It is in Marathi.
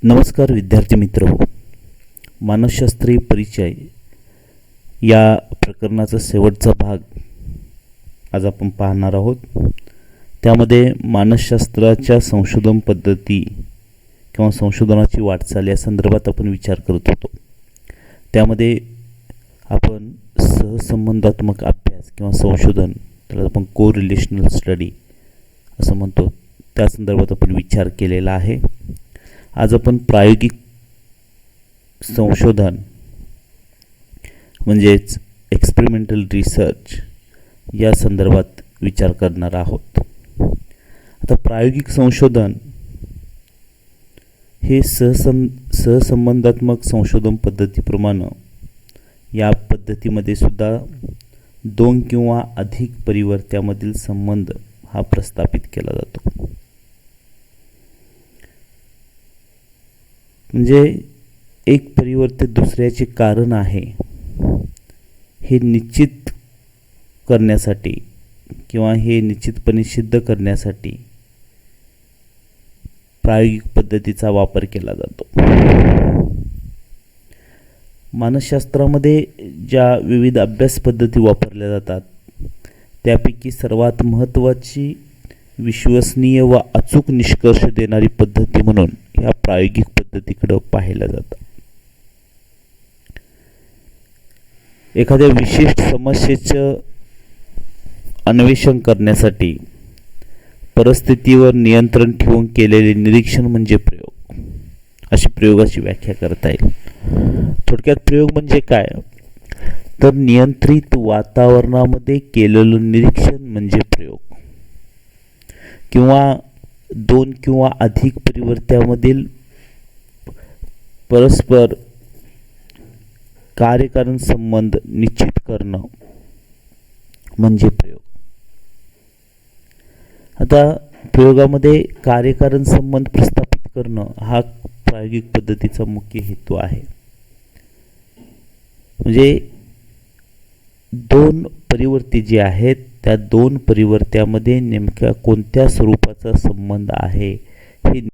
नमस्कार विद्यार्थी मित्र हो. मानसशास्त्रीय परिचय या प्रकरणाचा शेवटचा भाग आज आपण पाहणार आहोत. त्यामध्ये मानसशास्त्राच्या संशोधन पद्धती किंवा संशोधनाची वाटचाल या संदर्भात आपण विचार करत होतो. त्यामध्ये आपण सहसंबंधात्मक अभ्यास किंवा संशोधन, त्याला आपण कोरिलेशनल स्टडी असं म्हणतो, त्या संदर्भात आपण विचार केलेला आहे. आज आपण प्रायोगिक संशोधन म्हणजेच एक्सपेरिमेंटल रिसर्च या संदर्भात विचार करणार आहोत. आता प्रायोगिक संशोधन हे सहसंबंधात्मक संशोधन पद्धतीप्रमाणे या पद्धतीमध्ये सुद्धा 2 किंवा अधिक परिवर्त्यामधील संबंध हा प्रस्थापित केला जातो. म्हणजे एक परिवर्तित दुसऱ्याचे कारण आहे हे निश्चित करण्यासाठी किंवा हे निश्चितपणे सिद्ध करण्यासाठी प्रायोगिक पद्धतीचा वापर केला जातो. मानसशास्त्रामध्ये ज्या विविध अभ्यास पद्धती वापरल्या जातात त्यापैकी सर्वात महत्त्वाची, विश्वसनीय व अचूक निष्कर्ष देणारी पद्धती म्हणून या प्रायोगिक पद्धतीकडे पाहिलं जातं. एखाद्या विशिष्ट समस्येचं अन्वेषण करण्यासाठी परिस्थितीवर नियंत्रण ठेवून केलेले निरीक्षण म्हणजे प्रयोग, अशी प्रयोगाची व्याख्या करता येईल. थोडक्यात प्रयोग म्हणजे काय, तर नियंत्रित वातावरणामध्ये केलेलं निरीक्षण म्हणजे प्रयोग. किंवा 2 किंवा अधिक परिवर्त्यामधील परस्पर कार्यकारण संबंध निश्चित करणं म्हणजे प्रयोग. आता प्रयोगामध्ये कार्यकारण संबंध प्रस्थापित करणं हा प्रायोगिक पद्धतीचा मुख्य हेतू आहे. म्हणजे 2 परिवर्ती जे आहेत त्या 2 परिवर्त्यामध्ये नेमक्या कोणत्या स्वरूपाचा संबंध आहे हे